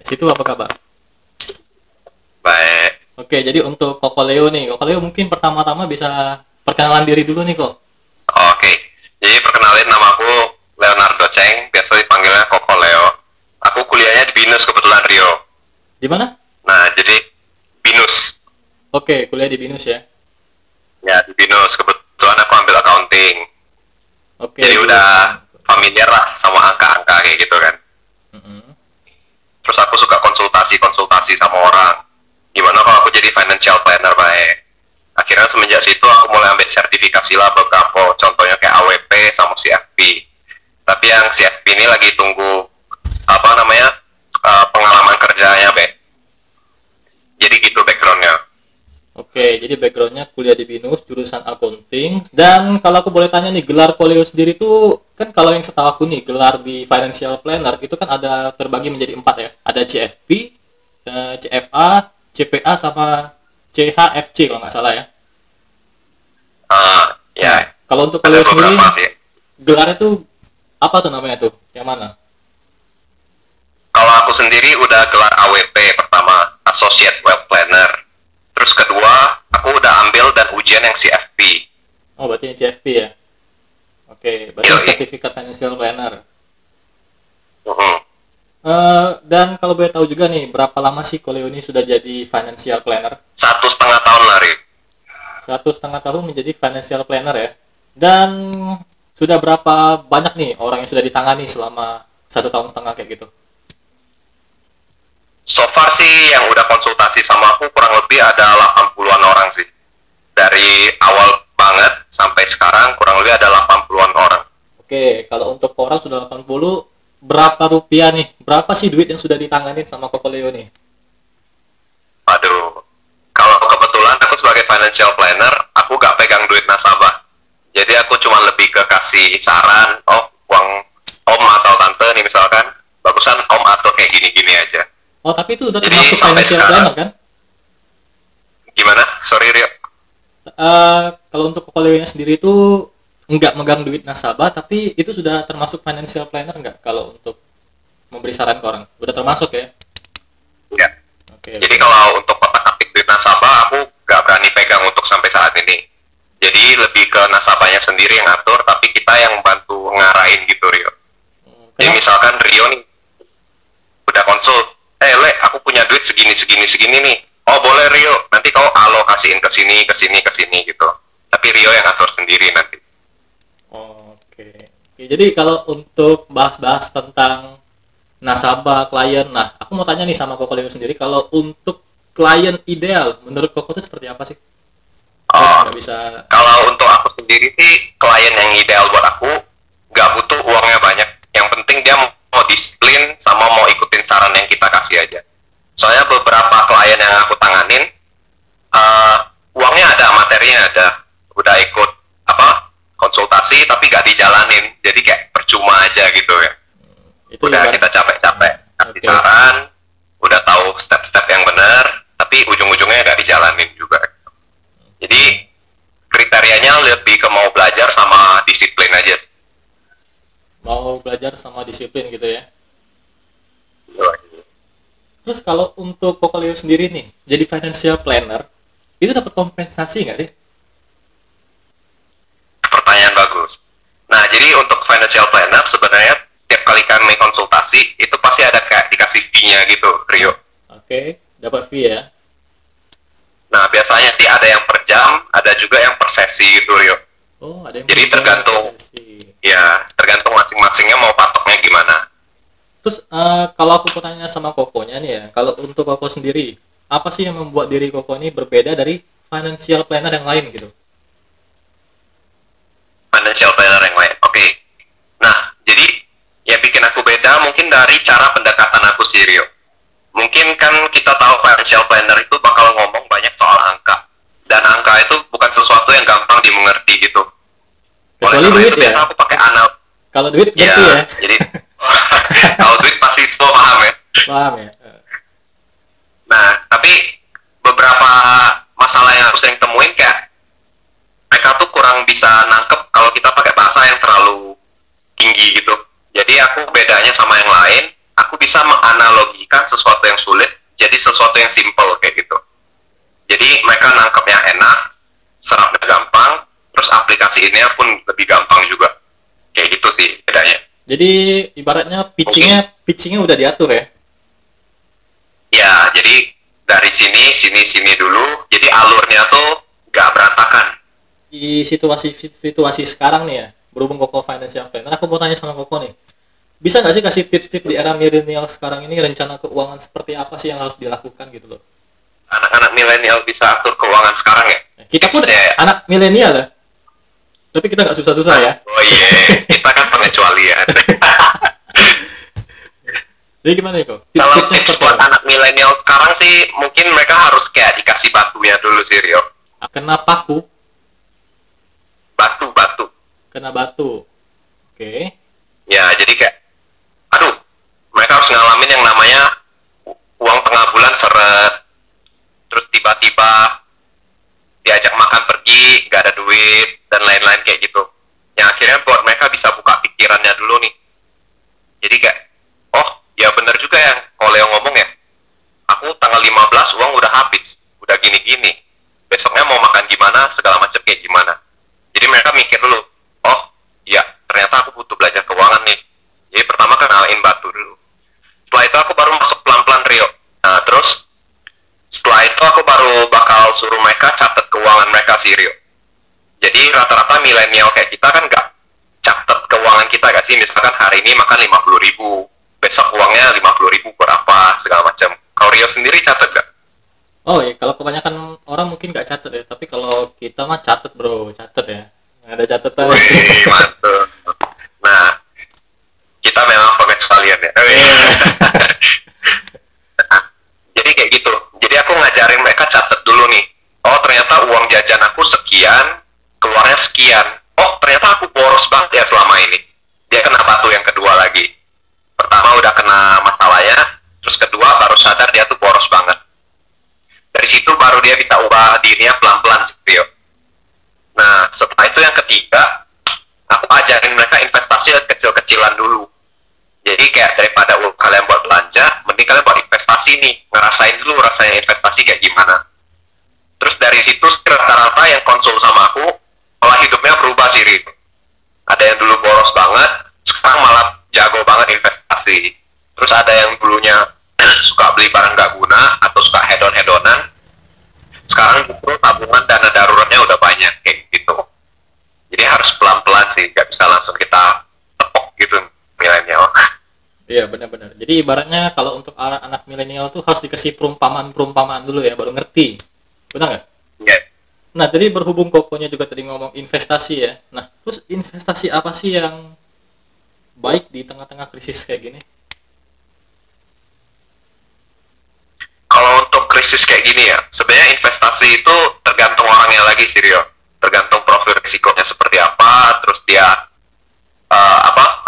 Situ apa kabar? Baik. Oke, jadi untuk Koko Leo nih, Koko Leo mungkin pertama-tama bisa perkenalan diri dulu nih kok. Oke. Jadi perkenalin, nama aku Leonardo Cheng, biasa dipanggilnya Koko Leo. Aku kuliahnya di BINUS kebetulan, Rio. Di mana? Nah, jadi BINUS. Oke, kuliah di BINUS ya. Ya, di BINUS kebetulan aku ambil accounting. Oke. Jadi udah familiar lah sama angka-angka kayak gitu kan. Mm-mm. Terus aku suka konsultasi sama orang. Gimana kalau aku jadi financial planner baik. Akhirnya semenjak situ aku mulai ambil sertifikasi lah beberapa. Contohnya kayak AWP sama CFP. Tapi yang CFP ini lagi tunggu pengalaman kerjanya, Be. Jadi gitu backgroundnya. Oke, jadi backgroundnya kuliah di BINUS, jurusan accounting. Dan kalau aku boleh tanya nih, gelar Koleo sendiri tuh, kan kalau yang setahu aku nih, gelar di financial planner itu kan ada terbagi menjadi 4 ya. Ada CFP, CFA, CPA, sama CHFC kalau nggak salah ya. Ya. Kalau untuk Ada Koleo sendiri, beberapa sih. gelarnya tuh, apa tuh namanya tuh? Yang mana? Kalau aku sendiri udah gelar AWP pertama, Associate Wealth Planner. Terus kedua, aku udah ambil dan ujian yang CFP. Oh, berarti yang CFP ya? Oke, berarti Yoi. Certificate Financial Planner. Mhm. Dan kalau boleh tahu juga nih, berapa lama sih Koleo ini sudah jadi financial planner? 1,5 tahun lah, Ri. 1,5 tahun menjadi financial planner ya. Dan sudah berapa banyak nih orang yang sudah ditangani selama 1,5 tahun kayak gitu? So far sih yang udah konsultasi sama aku kurang lebih ada 80-an orang sih. Dari awal banget sampai sekarang kurang lebih ada 80-an orang. Oke, kalau untuk orang sudah 80, berapa rupiah nih? Berapa sih duit yang sudah ditangani sama Koko Leo nih? Aduh, kalau kebetulan aku sebagai financial planner, aku gak pegang duit nasabah. Jadi aku cuma lebih ke kasih saran, oh uang om atau tante nih misalkan, bagusan om atur kayak gini-gini aja. Oh, tapi itu udah Jadi termasuk sampai financial sekarang- planner kan? Gimana? Sorry Rio. Kalau untuk Koko Leo nya sendiri itu nggak megang duit nasabah, tapi itu sudah termasuk financial planner nggak kalau untuk memberi saran ke orang? Udah termasuk ya? Enggak. Oke. Jadi kalau untuk kotak-atik duit nasabah, aku gak berani pegang untuk sampai saat ini. Jadi lebih ke nasabahnya sendiri yang ngatur, tapi kita yang bantu ngarahin gitu, Rio. Jadi Kenapa? misalkan Rio nih, udah konsul, Le, aku punya duit segini nih. Oh boleh Rio, nanti kau alokasiin ke sini gitu. Tapi Rio yang ngatur sendiri nanti. Oke. Oke, jadi kalau untuk bahas-bahas tentang nasabah, klien, nah aku mau tanya nih sama Koko Leo sendiri, kalau untuk klien ideal, menurut Koko itu seperti apa sih? Oh, Nggak bisa. kalau untuk aku sendiri sih, klien yang ideal buat aku, gak butuh uangnya banyak. Yang penting dia mau disiplin sama mau ikutin saran yang kita kasih aja. Soalnya beberapa klien yang aku tanganin, uangnya ada, materinya ada, udah ikut konsultasi tapi gak dijalanin, jadi kayak percuma aja gitu ya. Itu Udah ibarat- kita capek-capek kasih Oke. saran, udah tahu step-step yang benar, tapi ujung-ujungnya gak dijalanin juga. Jadi kriterianya lebih ke mau belajar sama disiplin aja. mau belajar sama disiplin gitu ya. Terus kalau untuk Koko Leo sendiri nih, jadi financial planner, itu dapat kompensasi nggak sih? Pertanyaan bagus. Nah, jadi untuk financial planner sebenarnya setiap kali kami konsultasi itu pasti ada kayak dikasih fee-nya gitu, Rio. Oke, dapat fee ya. Nah, biasanya sih ada yang per jam, ada juga yang per sesi gitu, Rio. Oh, ada yang Jadi per jam, tergantung. per sesi. Ya, tergantung masing-masingnya mau patoknya gimana. Terus kalau aku mau tanya sama Kokonya nih ya, kalau untuk Koko sendiri, apa sih yang membuat diri Koko ini berbeda dari financial planner yang lain gitu? Financial planner yang lain. Oke. Nah, jadi yang bikin aku beda mungkin dari cara pendekatan aku sih, Rio. Mungkin kan kita tahu financial planner itu bakal ngomong banyak soal angka. Dan angka itu bukan sesuatu yang gampang dimengerti gitu. Kecuali Oleh karena duit itu ya. biasa aku pakai anal. Kalau duit Ya, ngerti ya, jadi kalau duit pasti semua paham ya. paham ya. Nah, tapi beberapa masalah yang aku sering temuin kayak mereka tuh kurang bisa nangkep kalau kita pakai bahasa yang terlalu tinggi gitu. Jadi aku bedanya sama yang lain, aku bisa menganalogikan sesuatu sesuatu yang sulit jadi sesuatu yang simple kayak gitu. Jadi mereka nangkepnya enak, serapnya gampang, terus aplikasiinnya pun lebih gampang juga. Kayak gitu sih bedanya. Jadi ibaratnya pitchingnya udah diatur ya? Ya, jadi dari sini dulu, jadi alurnya tuh gak berantakan. Di situasi sekarang nih ya, berhubung Koko financial planner, aku mau tanya sama Koko nih, bisa nggak sih kasih tips-tips di era milenial sekarang ini, rencana keuangan seperti apa sih yang harus dilakukan gitu loh? Anak-anak milenial bisa atur keuangan sekarang ya? Kita pun anak milenial ya, tapi kita nggak susah-susah ya. Oh iya, kita kan pengecualian. Jadi gimana nih kok? Kalau tips buat anak milenial sekarang sih, mungkin mereka harus kayak dikasih batunya dulu sih, Rio. Kena paku? Batu. Kena batu. Oke. Ya, jadi kayak, aduh, mereka harus ngalamin yang namanya uang tengah bulan seret, terus tiba-tiba diajak makan pergi, gak ada duit, dan lain-lain kayak gitu. Yang akhirnya buat mereka bisa buka pikirannya dulu nih. Jadi kayak, oh, ya bener juga yang Leo ngomong ya. Aku tanggal 15 uang udah habis, udah gini-gini. Besoknya mau makan gimana, segala macam kayak gimana. Jadi mereka mikir dulu, oh, ya ternyata aku butuh belajar keuangan nih. Jadi pertama kenalin batu dulu. Setelah itu aku baru masuk pelan-pelan, Rio. Nah, terus setelah itu aku baru bakal suruh mereka catat keuangan mereka sih, Rio. Jadi rata-rata milenial kayak kita kan nggak catat keuangan kita gak sih? Misalkan hari ini makan 50.000, besok uangnya 50.000 berapa, segala macam. Kalau Rio sendiri catat gak? Oh ya, kalau kebanyakan orang mungkin nggak catat ya, tapi kalau kita mah catat bro, catat ya. Ada catatan. Wih, mantap. Nah, kita memang pengecualian ya. Nah, jadi kayak gitu. Jadi aku ngajarin mereka catat dulu nih. Oh, ternyata uang jajan aku sekian, keluarnya sekian. Oh, ternyata aku boros banget ya selama ini. Dia kena batu yang kedua lagi. Pertama udah kena masalahnya, terus kedua baru sadar dia tuh boros banget. Dari situ baru dia bisa ubah dirinya pelan-pelan sih, Rio. Nah, setelah itu yang ketiga, aku ajarin mereka investasi kecil-kecilan dulu. Jadi kayak daripada kalian buat belanja, mending kalian buat investasi nih. Ngerasain dulu rasanya investasi kayak gimana. Terus dari situ rata-rata yang konsul sama aku, pola hidupnya berubah sih, Rio. Ada yang dulu boros banget, sekarang malah jago banget investasi. Terus ada yang dulunya suka beli barang gak guna atau suka hedon-hedonan, sekarang justru tabungan dana daruratnya udah banyak kayak gitu. Jadi harus pelan-pelan sih, gak bisa langsung kita tepok gitu milenial. Iya benar-benar. Jadi ibaratnya kalau untuk anak milenial tuh harus dikasih perumpamaan dulu ya, baru ngerti. Benar nggak? Iya. Nah, jadi berhubung Kokonya juga tadi ngomong investasi ya. Nah, terus investasi apa sih yang baik di tengah-tengah krisis kayak gini? Kalau untuk krisis kayak gini ya, sebenarnya investasi itu tergantung orangnya lagi sih, Rio. Tergantung profil risikonya seperti apa, terus dia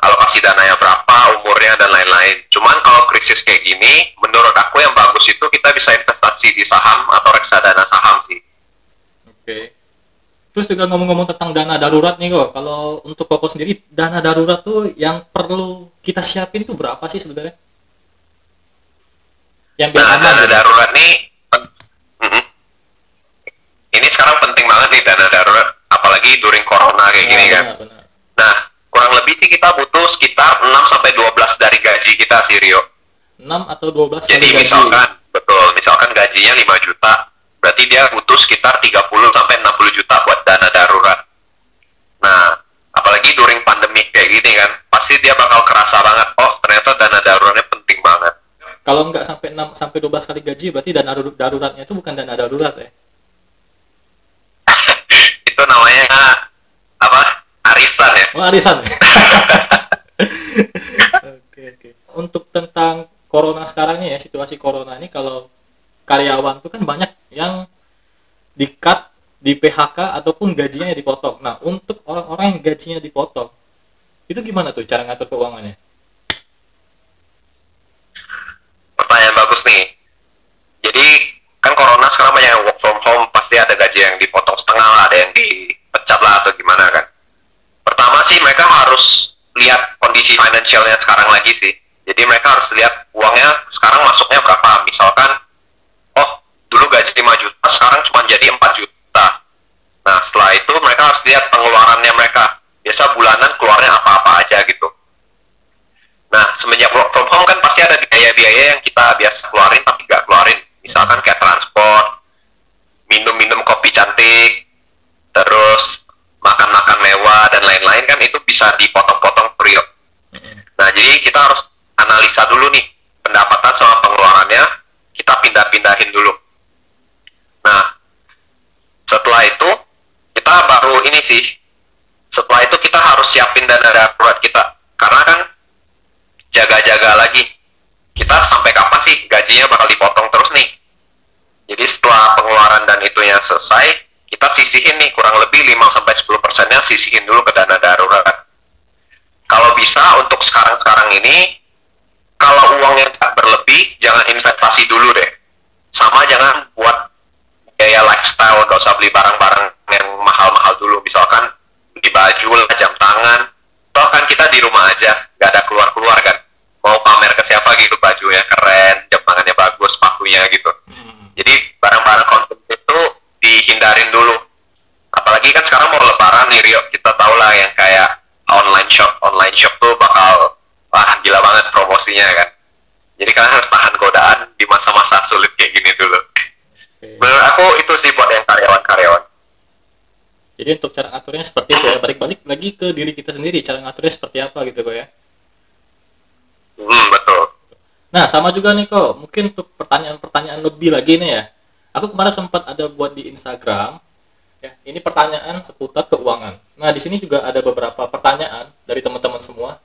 alokasi dananya berapa, umurnya dan lain-lain. Cuman kalau krisis kayak gini, menurut aku yang bagus itu kita bisa investasi di saham atau reksadana saham sih. Oke. Terus juga ngomong-ngomong tentang dana darurat nih kok. Kalau untuk Koko sendiri, dana darurat tuh yang perlu kita siapin tuh berapa sih sebenarnya? Yang biar aman. Dana darurat nih, ini sekarang penting banget nih dana darurat, apalagi during corona kayak gini kan. Benar. Nah, kurang lebih sih kita butuh sekitar 6-12 dari gaji kita sih, Rio. 6 atau 12 Jadi kali gaji. misalkan gajinya 5 juta, berarti dia butuh sekitar 30-60 juta buat dana darurat. Nah, apalagi during pandemi kayak gini kan, pasti dia bakal kerasa banget, oh ternyata dana daruratnya penting banget. Kalau nggak sampai 6-12 kali gaji, berarti dana daruratnya itu bukan dana darurat ya? Itu namanya apa? Arisan ya? Oh, arisan. Oke. Untuk tentang corona sekarang nih ya, situasi corona ini, kalau karyawan tuh kan banyak yang di-cut, di PHK, ataupun gajinya dipotong. Nah, untuk orang-orang yang gajinya dipotong, itu gimana tuh cara ngatur keuangannya? Pertanyaan bagus nih. Jadi kan corona sekarang banyak yang work from home, pasti ada gaji yang dipotong setengah lah, ada yang dipecat lah atau gimana kan. Pertama sih mereka harus lihat kondisi finansialnya sekarang lagi sih. Jadi mereka harus lihat uangnya sekarang masuknya berapa. Misalkan, oh dulu gaji 5 juta, sekarang cuma jadi 4 juta. Nah setelah itu mereka harus lihat pengeluarannya mereka. Biasa bulanan keluarnya apa-apa aja gitu. Nah semenjak work from home kan pasti ada biaya-biaya yang kita biasa keluarin tapi nggak keluarin. Misalkan kayak transport, minum-minum kopi cantik, terus makan-makan mewah dan lain-lain kan itu bisa dipotong-potong period. Nah jadi kita harus analisa dulu nih pendapatan sama pengeluarannya, kita pindah-pindahin dulu. Nah setelah itu kita baru ini sih, setelah itu kita harus siapin dana darurat kita, karena kan jaga-jaga lagi kita sampai kapan sih gajinya bakal dipotong terus nih. Jadi setelah pengeluaran dan itunya selesai, kita sisihin nih kurang lebih 5-10%-nya sisihin dulu ke dana darurat. Kalau bisa untuk sekarang-sekarang ini, kalau uangnya tak berlebih, jangan investasi dulu deh. Sama jangan buat gaya lifestyle, gak usah beli barang-barang yang mahal-mahal dulu. Misalkan beli baju lah, jam tangan. Toh kan kita di rumah aja, gak ada keluar-keluar kan. Mau pamer ke siapa gitu, bajunya keren, jam tangannya bagus, sepatunya gitu. Jadi barang-barang konsumsi itu dihindarin dulu. Apalagi kan sekarang mau lebaran nih Rio, kita tahu lah yang kayak online shop tuh bakal wah gila banget promosinya kan. Jadi kalian harus tahan godaan di masa-masa sulit kayak gini dulu. Menurut aku itu sih buat yang karyawan-karyawan. Jadi untuk cara ngaturnya seperti itu ya, balik-balik lagi ke diri kita sendiri, cara ngaturnya seperti apa gitu kok ya. Betul. Nah sama juga nih kok, mungkin untuk pertanyaan-pertanyaan lebih lagi nih ya. Aku kemarin sempat ada buat di Instagram. Ya, ini pertanyaan seputar keuangan. Nah, di sini juga ada beberapa pertanyaan dari teman-teman semua.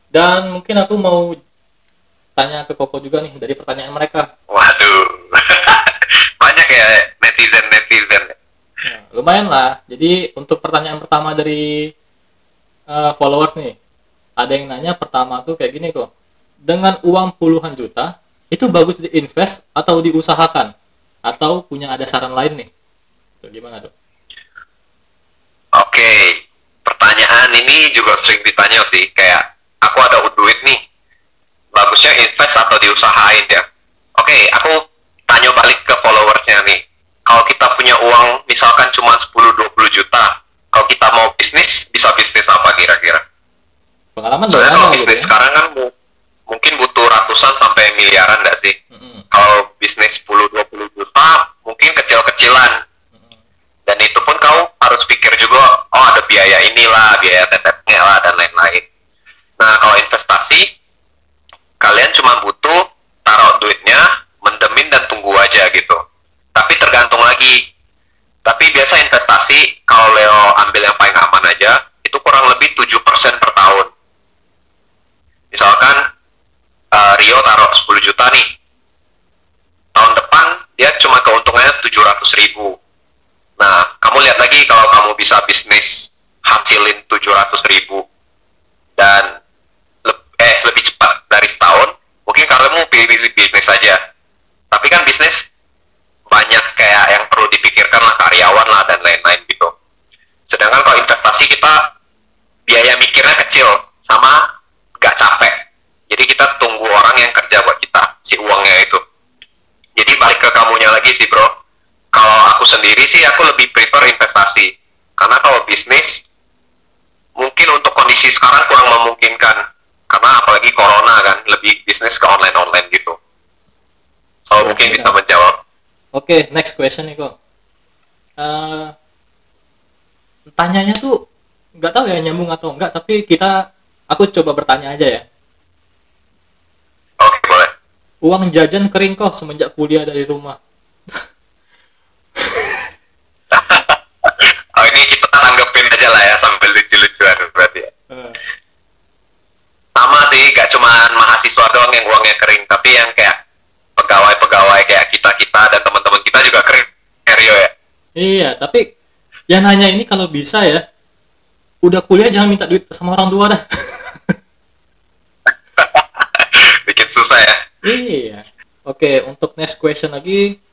Dan mungkin aku mau tanya ke Koko juga nih dari pertanyaan mereka. Waduh. Banyak ya netizen. Nah, lumayan lah. Jadi untuk pertanyaan pertama dari followers nih. Ada yang nanya pertama tuh kayak gini kok. Dengan uang puluhan juta, itu bagus diinvest atau diusahakan? Atau punya ada saran lain nih? Tuh, gimana dok? Oke, pertanyaan ini juga sering ditanya sih, kayak aku ada duit nih, bagusnya invest atau diusahain ya? Oke, aku tanya balik ke followersnya nih, kalau kita punya uang misalkan cuma 10-20 juta, kalau kita mau bisnis, bisa bisnis apa kira-kira? Pengalaman soalnya kalau gitu bisnis ya? sekarang kan mungkin butuh ratusan sampai miliaran nggak sih? Kalau bisnis 10-20 juta, mungkin kecil-kecilan. Dan itu pun kau harus pikir juga, oh ada biaya inilah, biaya tetepnya lah, dan lain-lain. Nah, kalau investasi, kalian cuma butuh taruh duitnya, mendemin dan tunggu aja gitu. Tapi tergantung lagi. Tapi biasa investasi, kalau Leo ambil yang paling aman aja, itu kurang lebih 7% per tahun. Misalkan, Rio taruh 10 juta nih. Tahun depan, dia cuma keuntungannya 700.000. Nah, kamu lihat lagi kalau kamu bisa bisnis hasilin 700.000 dan lebih cepat dari setahun, mungkin kamu pilih bisnis saja. Tapi kan bisnis banyak kayak yang perlu dipikirkan lah, karyawan lah dan lain-lain gitu. Sedangkan kalau investasi kita biaya mikirnya kecil sama gak capek. Jadi kita tunggu orang yang kerja buat kita, si uangnya itu. Jadi balik ke kamunya lagi sih bro. Kalau aku sendiri sih aku lebih prefer investasi. Karena kalau bisnis mungkin untuk kondisi sekarang kurang memungkinkan. Karena apalagi corona kan, lebih bisnis ke online-online gitu. So mungkin bisa menjawab. Oke, next question nih kok. Tanyanya tuh nggak tahu ya nyambung atau enggak, tapi aku coba bertanya aja ya. Oke, boleh. Uang jajan kering kok semenjak kuliah dari rumah. Oh ini kita tanggepin aja lah ya sambil lucu-lucuan berarti ya. Sama sih, gak cuma mahasiswa doang yang uangnya kering, tapi yang kayak pegawai-pegawai kayak kita dan teman-teman kita juga kering, Rio ya. Iya, tapi yang nanya ini kalau bisa ya, udah kuliah jangan minta duit sama orang tua dah. Bikin susah ya. Iya. Oke, untuk next question lagi,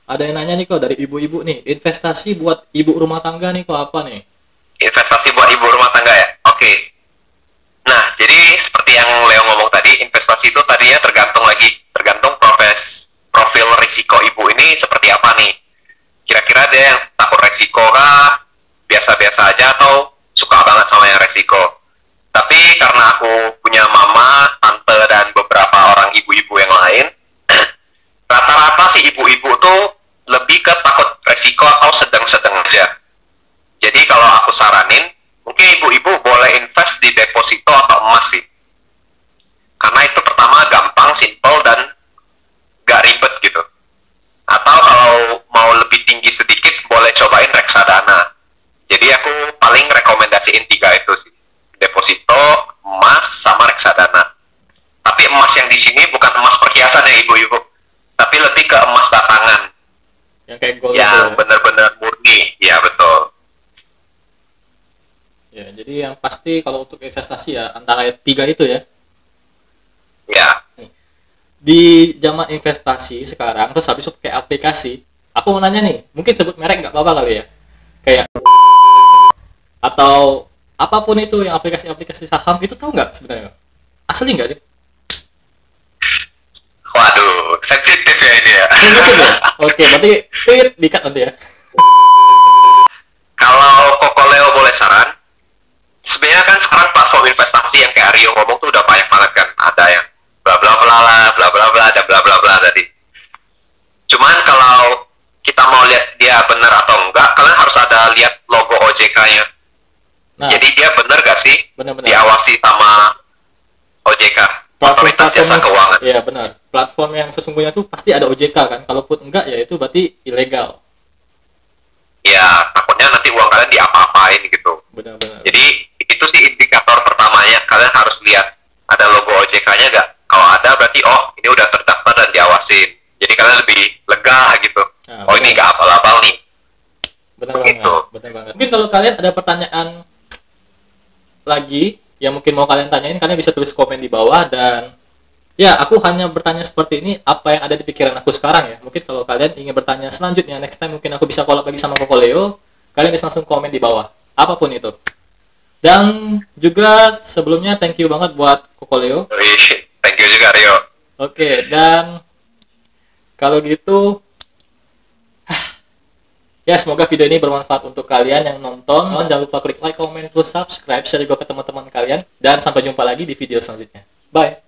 ada yang nanya nih kok dari ibu-ibu nih, investasi buat ibu rumah tangga nih kok apa nih? Investasi buat ibu rumah tangga ya. Oke. Nah, jadi seperti yang Leo ngomong tadi, investasi resiko. Tapi karena aku punya mama, tante, dan beberapa orang ibu-ibu yang lain, rata-rata si ibu-ibu tuh lebih ke takut resiko atau sedang-sedang aja. Jadi kalau aku saranin, mungkin ibu-ibu boleh invest di deposito atau emas sih. Karena itu pertama gampang, simple, dan gak ribet gitu. Atau kalau mau lebih tinggi sedikit, boleh cobain reksadana. Jadi aku paling rekomendasiin 3 itu sih. Deposito, emas, sama reksadana. Tapi emas yang di sini bukan emas perhiasan ya ibu-ibu, tapi lebih ke emas batangan. Yang kayak gold Yang bener-bener murni, ya betul. Ya, jadi yang pasti kalau untuk investasi ya antara 3 itu ya. Ya, Di zaman investasi sekarang terus habis itu pakai aplikasi. Aku mau nanya nih, mungkin sebut merek nggak apa-apa kali ya. Kayak atau apapun itu yang aplikasi-aplikasi saham itu tahu nggak sebenarnya? Asli nggak sih? waduh, sensitif ya ini ya. Gitu ya? Oke, berarti dikat nanti ya. Kalau Kokoleo boleh saran, sebenarnya kan sekarang platform investasi yang kayak Rio ngomong tuh udah banyak banget kan. Ada yang bla bla bla lah, bla bla bla, ada bla bla bla tadi. Cuman kalau kita mau lihat dia benar atau enggak, kalian harus ada lihat logo OJK-nya. Nah, Jadi dia benar gak sih benar-benar. diawasi sama OJK, Otoritas Jasa Keuangan. ya benar. Platform yang sesungguhnya tuh pasti ada OJK kan. Kalaupun enggak ya itu berarti ilegal. Ya, takutnya nanti uang kalian diapa-apain gitu. Benar-benar. Jadi itu sih indikator pertamanya, kalian harus lihat ada logo OJK-nya nggak. Kalau ada berarti oh ini udah terdaftar dan diawasin. Jadi kalian lebih lega gitu. Nah, Oh ini nggak abal-abal nih. benar banget. Gitu. Benar banget. Mungkin kalau kalian ada pertanyaan lagi yang mungkin mau kalian tanyain, kalian bisa tulis komen di bawah. Dan ya, aku hanya bertanya seperti ini apa yang ada di pikiran aku sekarang ya. Mungkin kalau kalian ingin bertanya selanjutnya, next time mungkin aku bisa collab lagi sama Kokoleo, kalian bisa langsung komen di bawah apapun itu. Dan juga sebelumnya thank you banget buat Kokoleo. Wih, thank you juga Rio. Oke, dan kalau gitu ya, semoga video ini bermanfaat untuk kalian yang nonton. Jangan lupa klik like, comment, terus subscribe, share juga ke teman-teman kalian. Dan sampai jumpa lagi di video selanjutnya. Bye!